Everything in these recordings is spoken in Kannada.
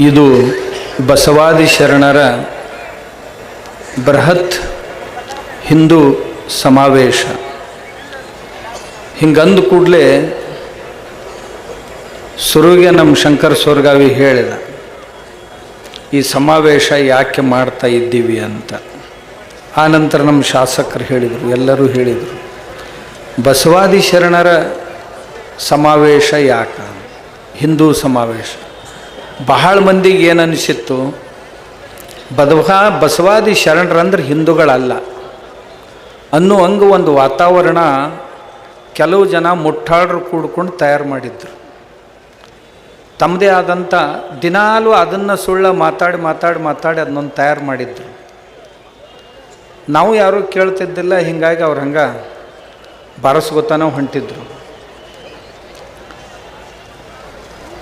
ಇದು ಬಸವಾದಿ ಶರಣರ ಬೃಹತ್ ಹಿಂದೂ ಸಮಾವೇಶ. ಹಿಂಗಂದು ಕೂಡಲೇ ಸುರುಗೆ ನಮ್ಮ ಶಂಕರ ಸೋರ್ಗಾವಿ ಹೇಳಿದ, ಈ ಸಮಾವೇಶ ಯಾಕೆ ಮಾಡ್ತಾ ಇದ್ದೀವಿ ಅಂತ. ಆನಂತರ ನಮ್ಮ ಶಾಸಕರು ಹೇಳಿದರು, ಎಲ್ಲರೂ ಹೇಳಿದರು, ಬಸವಾದಿ ಶರಣರ ಸಮಾವೇಶ ಯಾಕೆ, ಹಿಂದೂ ಸಮಾವೇಶ. ಬಹಳ ಮಂದಿಗೆ ಏನು ಅನಿಸಿತ್ತು, ಬಸವಾದಿ ಶರಣರಂದ್ರೆ ಹಿಂದೂಗಳಲ್ಲ ಅನ್ನುವಂಗೆ ಒಂದು ವಾತಾವರಣ ಕೆಲವು ಜನ ಮುಟ್ಟಾಳರು ಕೂಡ್ಕೊಂಡು ತಯಾರು ಮಾಡಿದ್ರು. ತಮ್ಮದೇ ಆದಂಥ ದಿನಾಲೂ ಅದನ್ನು ಸುಳ್ಳ ಮಾತಾಡಿ ಅದನ್ನೊಂದು ತಯಾರು ಮಾಡಿದ್ರು. ನಾವು ಯಾರೂ ಕೇಳ್ತಿದ್ದಿಲ್ಲ, ಹೀಗಾಗಿ ಅವ್ರು ಹಂಗೆ ಬಾರಿಸ್ಕೊತಾನೋ ಹೊಂಟಿದ್ರು.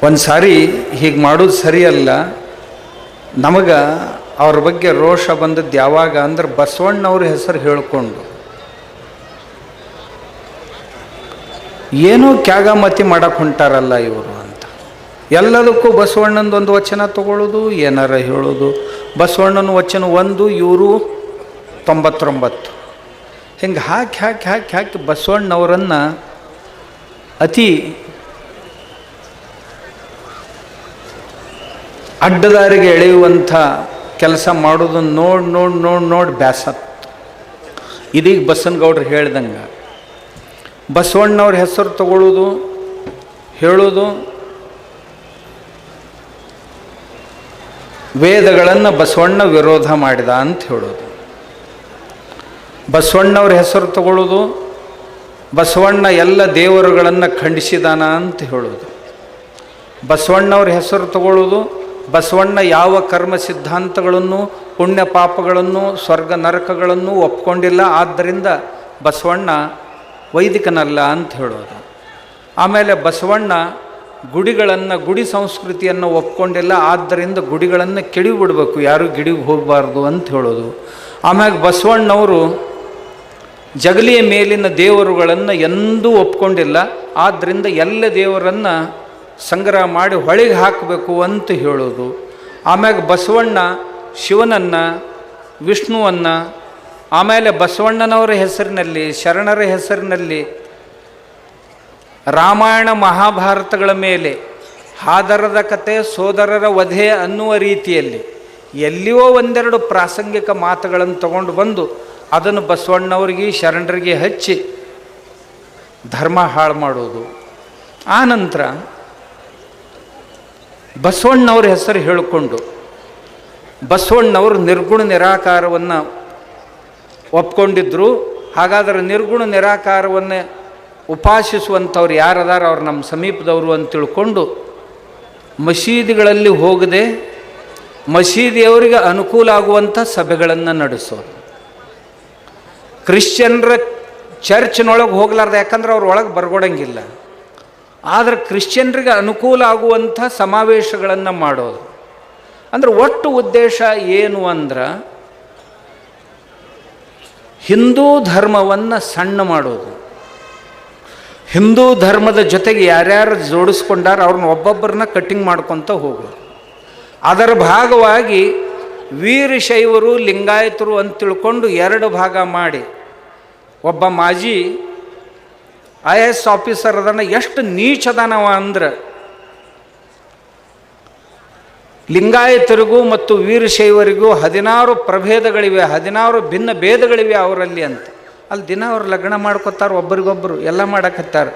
ಒಂದು ಸಾರಿ ಹೀಗೆ ಮಾಡೋದು ಸರಿಯಲ್ಲ. ನಮಗೆ ಅವ್ರ ಬಗ್ಗೆ ರೋಷ ಬಂದದ್ದು ಯಾವಾಗ ಅಂದ್ರೆ, ಬಸವಣ್ಣವ್ರ ಹೆಸರು ಹೇಳಿಕೊಂಡು ಏನೋ ಕ್ಯಾಗಾಮತಿ ಮಾಡಕ್ಕೆ ಹೊಂಟಾರಲ್ಲ ಇವರು ಅಂತ. ಎಲ್ಲದಕ್ಕೂ ಬಸವಣ್ಣಂದೊಂದು ವಚನ ತಗೊಳ್ಳೋದು, ಏನಾರ ಹೇಳೋದು. ಬಸವಣ್ಣನ ವಚನ 1, ಇವರು 99. ಹಿಂಗೆ ಹಾಕಿ ಬಸವಣ್ಣವರನ್ನು ಅತಿ ಅಡ್ಡದಾರಿಗೆ ಎಳೆಯುವಂಥ ಕೆಲಸ ಮಾಡೋದನ್ನು ನೋಡಿ ಬ್ಯಾಸತ್ತು. ಇದೀಗ ಬಸವನಗೌಡರು ಹೇಳ್ದಂಗೆ ಬಸವಣ್ಣವ್ರ ಹೆಸರು ತಗೊಳ್ಳೋದು, ಹೇಳೋದು, ವೇದಗಳನ್ನು ಬಸವಣ್ಣ ವಿರೋಧ ಮಾಡಿದ ಅಂತ ಹೇಳೋದು, ಬಸವಣ್ಣವ್ರ ಹೆಸರು ತಗೊಳ್ಳೋದು, ಬಸವಣ್ಣ ಎಲ್ಲ ದೇವರುಗಳನ್ನು ಖಂಡಿಸಿದಾನ ಅಂತ ಹೇಳೋದು, ಬಸವಣ್ಣವ್ರ ಹೆಸರು ತಗೊಳ್ಳೋದು, ಬಸವಣ್ಣ ಯಾವ ಕರ್ಮ ಸಿದ್ಧಾಂತಗಳನ್ನು, ಪುಣ್ಯ ಪಾಪಗಳನ್ನು, ಸ್ವರ್ಗ ನರಕಗಳನ್ನು ಒಪ್ಕೊಂಡಿಲ್ಲ, ಆದ್ದರಿಂದ ಬಸವಣ್ಣ ವೈದಿಕನಲ್ಲ ಅಂತ ಹೇಳೋದು. ಆಮೇಲೆ ಬಸವಣ್ಣ ಗುಡಿ ಸಂಸ್ಕೃತಿಯನ್ನು ಒಪ್ಕೊಂಡಿಲ್ಲ, ಆದ್ದರಿಂದ ಗುಡಿಗಳನ್ನು ಕೆಡಿಬಿಡಬೇಕು, ಯಾರೂ ಗಿಡಿಗೆ ಹೋಗಬಾರ್ದು ಅಂತ ಹೇಳೋದು. ಆಮ್ಯಾಗ ಬಸವಣ್ಣವರು ಜಗಲಿಯ ಮೇಲಿನ ದೇವರುಗಳನ್ನು ಎಂದೂ ಒಪ್ಕೊಂಡಿಲ್ಲ, ಆದ್ದರಿಂದ ಎಲ್ಲ ದೇವರನ್ನು ಸಂಗ್ರಹ ಮಾಡಿ ಹೊಳೆಗೆ ಹಾಕಬೇಕು ಅಂತ ಹೇಳೋದು. ಆಮ್ಯಾಗ ಬಸವಣ್ಣ ಶಿವನನ್ನು, ವಿಷ್ಣುವನ್ನು, ಆಮೇಲೆ ಬಸವಣ್ಣನವರ ಹೆಸರಿನಲ್ಲಿ, ಶರಣರ ಹೆಸರಿನಲ್ಲಿ ರಾಮಾಯಣ ಮಹಾಭಾರತಗಳ ಮೇಲೆ ಹಾದರದ ಕತೆ, ಸೋದರರ ವಧೆ ಅನ್ನುವ ರೀತಿಯಲ್ಲಿ ಎಲ್ಲಿಯೋ ಒಂದೆರಡು ಪ್ರಾಸಂಗಿಕ ಮಾತುಗಳನ್ನು ತಗೊಂಡು ಬಂದು ಅದನ್ನು ಬಸವಣ್ಣವ್ರಿಗೆ, ಶರಣರಿಗೆ ಹಚ್ಚಿ ಧರ್ಮ ಹಾಳು ಮಾಡೋದು. ಆನಂತರ ಬಸವಣ್ಣವ್ರ ಹೆಸರು ಹೇಳಿಕೊಂಡು ಬಸವಣ್ಣವರು ನಿರ್ಗುಣ ನಿರಾಕಾರವನ್ನು ಒಪ್ಕೊಂಡಿದ್ರು. ಹಾಗಾದರೆ ನಿರ್ಗುಣ ನಿರಾಕಾರವನ್ನು ಉಪಾಸಿಸುವಂಥವ್ರು ಯಾರದಾರ, ಅವ್ರು ನಮ್ಮ ಸಮೀಪದವರು ಅಂತ ತಿಳ್ಕೊಂಡು ಮಸೀದಿಗಳಲ್ಲಿ ಹೋಗದೆ ಮಸೀದಿಯವರಿಗೆ ಅನುಕೂಲ ಆಗುವಂಥ ಸಭೆಗಳನ್ನು ನಡೆಸೋದು. ಕ್ರಿಶ್ಚಿಯನ್ರ ಚರ್ಚ್ನೊಳಗೆ ಹೋಗ್ಲಾರ್ದು, ಯಾಕಂದ್ರೆ ಅವ್ರ ಒಳಗೆ ಬರ್ಕೊಡಂಗಿಲ್ಲ. ಆದರೆ ಕ್ರಿಶ್ಚಿಯನ್ರಿಗೆ ಅನುಕೂಲ ಆಗುವಂಥ ಸಮಾವೇಶಗಳನ್ನು ಮಾಡೋದು. ಅಂದ್ರೆ ಒಟ್ಟು ಉದ್ದೇಶ ಏನು ಅಂದ್ರೆ, ಹಿಂದೂ ಧರ್ಮವನ್ನು ಸಣ್ಣ ಮಾಡೋದು. ಹಿಂದೂ ಧರ್ಮದ ಜೊತೆಗೆ ಯಾರ್ಯಾರು ಜೋಡಿಸ್ಕೊಂಡಾರ ಅವ್ರನ್ನ ಒಬ್ಬೊಬ್ಬರನ್ನ ಕಟ್ಟಿಂಗ್ ಮಾಡ್ಕೊತ ಹೋಗೋದು. ಅದರ ಭಾಗವಾಗಿ ವೀರಶೈವರು, ಲಿಂಗಾಯತರು ಅಂತ ತಿಳ್ಕೊಂಡು 2 ಭಾಗ ಮಾಡಿ, ಒಬ್ಬ ಮಾಜಿ IAS ಆಫೀಸರ್ ಅದನ್ನು ಎಷ್ಟು ನೀಚದನವ ಅಂದ್ರೆ, ಲಿಂಗಾಯತರಿಗೂ ಮತ್ತು ವೀರಶೈವರಿಗೂ 16 ಪ್ರಭೇದಗಳಿವೆ, 16 ಭಿನ್ನ ಭೇದಗಳಿವೆ ಅವರಲ್ಲಿ ಅಂತ. ಅಲ್ಲಿ ದಿನ ಅವ್ರು ಲಗ್ನ ಮಾಡ್ಕೋತಾರೆ, ಒಬ್ರಿಗೊಬ್ಬರು ಎಲ್ಲ ಮಾಡಕತ್ತಾರ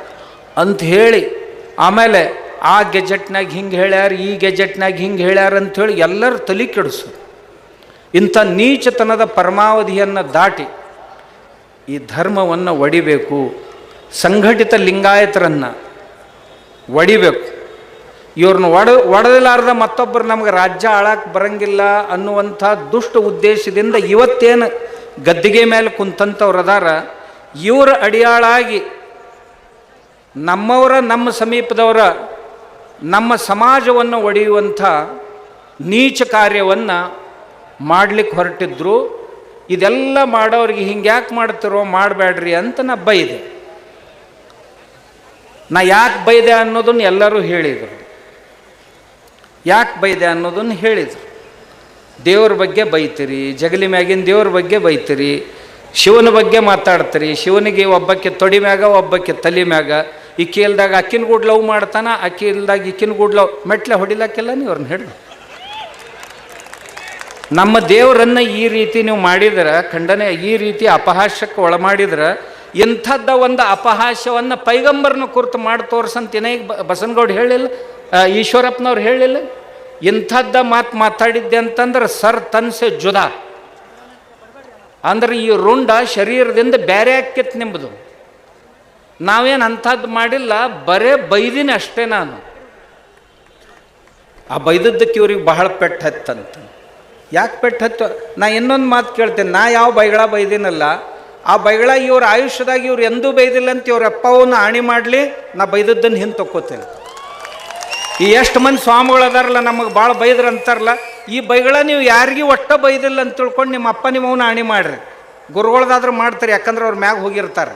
ಅಂತ ಹೇಳಿ, ಆಮೇಲೆ ಆ ಗೆಜೆಟ್ನಾಗ ಹಿಂಗೆ ಹೇಳ್ಯಾರ, ಈ ಗೆಜೆಟ್ನಾಗ ಹಿಂಗೆ ಹೇಳ್ಯಾರ ಅಂಥೇಳಿ ಎಲ್ಲರೂ ತಲೆ ಕೆಡಿಸೋದು. ಇಂಥ ನೀಚತನದ ಪರಮಾವಧಿಯನ್ನು ದಾಟಿ ಈ ಧರ್ಮವನ್ನು ಒಡಿಬೇಕು, ಸಂಘಟಿತ ಲಿಂಗಾಯತರನ್ನು ಒಡಿಬೇಕು. ಇವ್ರನ್ನ ಒಡೆದಿಲಾರ್ದ ಮತ್ತೊಬ್ಬರು ನಮಗೆ ರಾಜ್ಯ ಆಳಕ್ಕೆ ಬರಂಗಿಲ್ಲ ಅನ್ನುವಂಥ ದುಷ್ಟ ಉದ್ದೇಶದಿಂದ ಇವತ್ತೇನು ಗದ್ದಿಗೆ ಮೇಲೆ ಕುಂತಂಥವ್ರದಾರ, ಇವರ ಅಡಿಯಾಳಾಗಿ ನಮ್ಮವರ, ನಮ್ಮ ಸಮೀಪದವರ, ನಮ್ಮ ಸಮಾಜವನ್ನು ಒಡೆಯುವಂಥ ನೀಚ ಕಾರ್ಯವನ್ನು ಮಾಡಲಿಕ್ಕೆ ಹೊರಟಿದ್ರು. ಇದೆಲ್ಲ ಮಾಡೋರಿಗೆ ಹಿಂಗೆ ಯಾಕೆ ಮಾಡ್ತಿರೋ, ಮಾಡಬೇಡ್ರಿ ಅಂತ ನಾ ಬೈದೆ. ನಾ ಯಾಕೆ ಬೈದೆ ಅನ್ನೋದನ್ನು ಎಲ್ಲರೂ ಹೇಳಿದರು. ಯಾಕೆ ಬೈದೆ ಅನ್ನೋದನ್ನು ಹೇಳಿದರು. ದೇವ್ರ ಬಗ್ಗೆ ಬೈತೀರಿ, ಜಗಲಿ ಮ್ಯಾಗಿನ ದೇವ್ರ ಬಗ್ಗೆ ಬೈತೀರಿ, ಶಿವನ ಬಗ್ಗೆ ಮಾತಾಡ್ತೀರಿ, ಶಿವನಿಗೆ ಒಬ್ಬಕ್ಕೆ ತೊಡಿ ಮ್ಯಾಗ ಒಬ್ಬಕ್ಕೆ ತಲೆ ಮ್ಯಾಗ, ಈಕಿ ಇಲ್ದಾಗ ಅಕ್ಕಿನ ಗೂಡ್ ಲವ್ ಮಾಡ್ತಾನ, ಅಕ್ಕಿ ಇಲ್ದಾಗ ಈಕಿನ ಗೂಡ್ ಲವ್, ಮೆಟ್ಲೆ ಹೊಡಿಲಕ್ಕೆಲ್ಲ ನೀವು ಅವ್ರನ್ನ ಹೇಳಿ. ನಮ್ಮ ದೇವರನ್ನು ಈ ರೀತಿ ನೀವು ಮಾಡಿದ್ರೆ, ಖಂಡನೆ ಈ ರೀತಿ ಅಪಹಾಸ್ಯಕ್ಕೆ ಒಳಮಾಡಿದ್ರೆ, ಇಂಥದ್ದ ಒಂದು ಅಪಹಾಸ್ಯವನ್ನು ಪೈಗಂಬರ್ನ ಕುರಿತು ಮಾಡಿ ತೋರ್ಸಂತ ಈಗ ಬಸನಗೌಡ ಹೇಳಿಲ್ಲ, ಈಶ್ವರಪ್ಪನವ್ರು ಹೇಳಿಲ್ಲ. ಇಂಥದ್ದ ಮಾತಾಡಿದ್ದೆ ಅಂತಂದ್ರೆ ಸರ್ ತನ್ಸೆ ಜುದಾ ಅಂದ್ರೆ ಈ ರುಂಡ ಶರೀರದಿಂದ ಬೇರೆ ಆಕ್ಕಿತ್ತು ನಿಮ್ಮದು. ನಾವೇನು ಅಂಥದ್ದು ಮಾಡಿಲ್ಲ, ಬರೇ ಬೈದಿನಿ ಅಷ್ಟೇ. ನಾನು ಆ ಬೈದದ್ದಕ್ಕೆ ಇವ್ರಿಗೆ ಬಹಳ ಪೆಟ್ಟು ಹತ್ತಂತ. ಯಾಕೆ ಪೆಟ್ಟು ಹತ್ತು? ನಾ ಇನ್ನೊಂದು ಮಾತು ಕೇಳ್ತೇನೆ, ನಾ ಯಾವ ಬೈಗಳ ಬೈದಿನಲ್ಲ, ಆ ಬೈಗಳ ಇವ್ರ ಆಯುಷ್ಯದಾಗ ಇವ್ರು ಎಂದೂ ಬೈದಿಲ್ಲ ಅಂತ ಇವ್ರ ಅಪ್ಪವನ್ನು ಆಣಿ ಮಾಡಲಿ, ನಾ ಬೈದದ್ದನ್ನು ಹಿಂದೆ ತಕ್ಕೋತೇನೆ. ಈ ಎಷ್ಟು ಮಂದಿ ಸ್ವಾಮಿಗಳು ಅದಾರಲ್ಲ, ನಮಗೆ ಭಾಳ ಬೈದ್ರೆ ಅಂತಾರಲ್ಲ, ಈ ಬೈಗಳ ನೀವು ಯಾರಿಗೂ ಒಟ್ಟ ಬೈದಿಲ್ಲ ಅಂತ ತಿಳ್ಕೊಂಡು ನಿಮ್ಮ ಅಪ್ಪ ನಿಮ್ಮವನ್ನ ಆಣಿ ಮಾಡ್ರಿ. ಗುರುಗಳದಾದ್ರೂ ಮಾಡ್ತಾರೆ, ಯಾಕಂದ್ರೆ ಅವ್ರ ಮ್ಯಾಗ ಹೋಗಿರ್ತಾರೆ.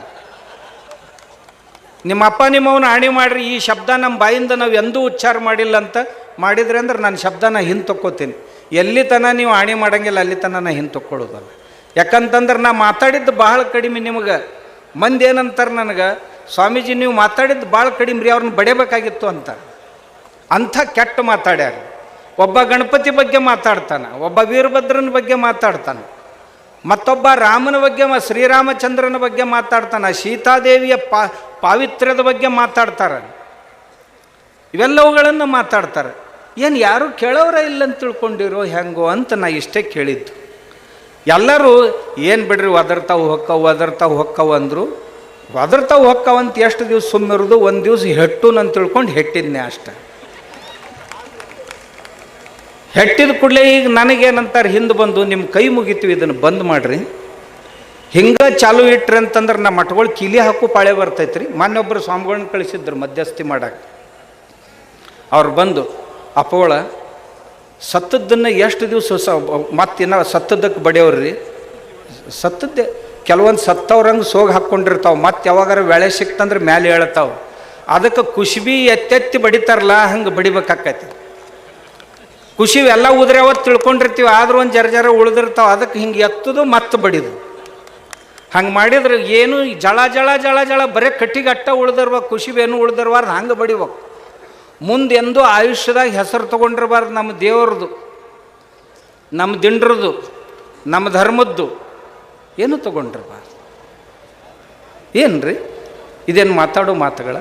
ನಿಮ್ಮ ಅಪ್ಪ ನಿಮ್ಮವನ್ನ ಆಣಿ ಮಾಡ್ರಿ, ಈ ಶಬ್ದ ನಮ್ಮ ಬಾಯಿಂದ ನಾವು ಎಂದೂ ಉಚ್ಚಾರ ಮಾಡಿಲ್ಲ ಅಂತ ಮಾಡಿದ್ರೆ ಅಂದ್ರೆ ನಾನು ಶಬ್ದನ ಹಿಂದೆ ತಕ್ಕೋತೀನಿ. ಎಲ್ಲಿ ತನ ನೀವು ಆಣಿ ಮಾಡಂಗಿಲ್ಲ ಅಲ್ಲಿ ತನ ನಾ ಹಿಂದೆ ತಕ್ಕೊಳ್ಳೋದಲ್ಲ. ಯಾಕಂತಂದ್ರೆ ನಾ ಮಾತಾಡಿದ್ದು ಭಾಳ ಕಡಿಮೆ. ನಿಮಗೆ ಮಂದಿ ಏನಂತಾರೆ ನನಗೆ, ಸ್ವಾಮೀಜಿ ನೀವು ಮಾತಾಡಿದ್ದು ಭಾಳ ಕಡಿಮೆ ರೀ, ಅವ್ರನ್ನ ಬಡಿಬೇಕಾಗಿತ್ತು ಅಂತಾರೆ. ಅಂಥ ಕೆಟ್ಟ ಮಾತಾಡ್ಯಾರ. ಒಬ್ಬ ಗಣಪತಿ ಬಗ್ಗೆ ಮಾತಾಡ್ತಾನೆ, ಒಬ್ಬ ವೀರಭದ್ರನ ಬಗ್ಗೆ ಮಾತಾಡ್ತಾನೆ, ಮತ್ತೊಬ್ಬ ರಾಮನ ಬಗ್ಗೆ ಶ್ರೀರಾಮಚಂದ್ರನ ಬಗ್ಗೆ ಮಾತಾಡ್ತಾನೆ, ಸೀತಾದೇವಿಯ ಪಾವಿತ್ರ್ಯದ ಬಗ್ಗೆ ಮಾತಾಡ್ತಾರೆ, ಇವೆಲ್ಲವುಗಳನ್ನು ಮಾತಾಡ್ತಾರೆ. ಏನು ಯಾರು ಕೇಳೋರ ಇಲ್ಲಂತ ತಿಳ್ಕೊಂಡಿರೋ ಹೆಂಗೋ ಅಂತ ನಾ ಇಷ್ಟೇ ಕೇಳಿದ್ದು. ಎಲ್ಲರೂ ಏನು ಬಿಡ್ರಿ ಒದರ್ತಾವು ಹೊಕ್ಕವು ಅಂದರು. ಒದರ್ತಾವು ಹೊಕ್ಕವಂತ ಎಷ್ಟು ದಿವಸ ಸುಮ್ಮಿರೋದು, ಒಂದು ದಿವಸ ಹೆಟ್ಟು ನಾನು ತಿಳ್ಕೊಂಡು ಹೆಟ್ಟಿದ್ನೆ ಅಷ್ಟೆ. ಹೆಟ್ಟಿದ ಕೂಡಲೇ ಈಗ ನನಗೇನಂತಾರೆ, ಹಿಂದೆ ಬಂದು ನಿಮ್ಮ ಕೈ ಮುಗಿತೀವಿ ಇದನ್ನು ಬಂದ್ ಮಾಡಿರಿ, ಹಿಂಗೆ ಚಾಲು ಇಟ್ರಿ ಅಂತಂದ್ರೆ ನಮ್ಮ ಮಠಗಳು ಕೀಲಿ ಹಾಕು ಪಾಳೆ ಬರ್ತೈತ್ರಿ. ಮೊನ್ನೊಬ್ಬರು ಸ್ವಾಮಿಗಳನ್ನ ಕಳಿಸಿದ್ರು ಮಧ್ಯಸ್ಥಿ ಮಾಡಕ್ಕೆ. ಅವ್ರು ಬಂದು ಅಪ್ಪಗಳ ಸತ್ತದ್ದನ್ನು ಎಷ್ಟು ದಿವಸ ಮತ್ತಿನ್ನ ಸತ್ತದ್ದಕ್ಕೆ ಬಡಿಯವ್ರಿ, ಸತ್ತದ್ದೇ ಕೆಲವೊಂದು ಸತ್ತವ್ರಂಗೆ ಸೋಗ ಹಾಕ್ಕೊಂಡಿರ್ತಾವೆ, ಮತ್ತೆ ಯಾವಾಗಾರ ವೇಳೆ ಸಿಕ್ತಂದ್ರೆ ಮ್ಯಾಲೆ ಹೇಳ್ತಾವೆ. ಅದಕ್ಕೆ ಕುಶ್ಬಿ ಎತ್ತೆತ್ತಿ ಬಡಿತಾರಲ್ಲ, ಹಂಗೆ ಬಡಿಬೇಕಾಕೈತಿ. ಕುಶಿವಿ ಎಲ್ಲ ಉದ್ರ್ಯಾವತ್ತು ತಿಳ್ಕೊಂಡಿರ್ತೀವಿ, ಆದ್ರೂ ಒಂದು ಜರ ಉಳಿದಿರ್ತಾವೆ, ಅದಕ್ಕೆ ಹಿಂಗೆ ಎತ್ತದು ಮತ್ತೆ ಬಡಿದು. ಹಂಗೆ ಮಾಡಿದ್ರೆ ಏನು ಜಳ ಜಳ ಜಳ ಜಳ ಬರೀ ಕಟ್ಟಿಗೆ ಅಟ್ಟ ಉಳ್ದಿರ್ಬೇಕು, ಕುಶಿವೇನು ಉಳ್ದಿರ್ಬಾರ್ದು, ಹಂಗೆ ಬಡಿಬೇಕು. ಮುಂದೆ ಎಂದೂ ಆಯುಷ್ಯದಾಗ ಹೆಸರು ತೊಗೊಂಡಿರ್ಬಾರ್ದು. ನಮ್ಮ ದೇವ್ರದ್ದು, ನಮ್ಮ ದಿಂಡ್ರದ್ದು, ನಮ್ಮ ಧರ್ಮದ್ದು ಏನು ತೊಗೊಂಡಿರ್ಬಾರ್ದು. ಏನು ರೀ ಇದೇನು ಮಾತಾಡೋ ಮಾತುಗಳ?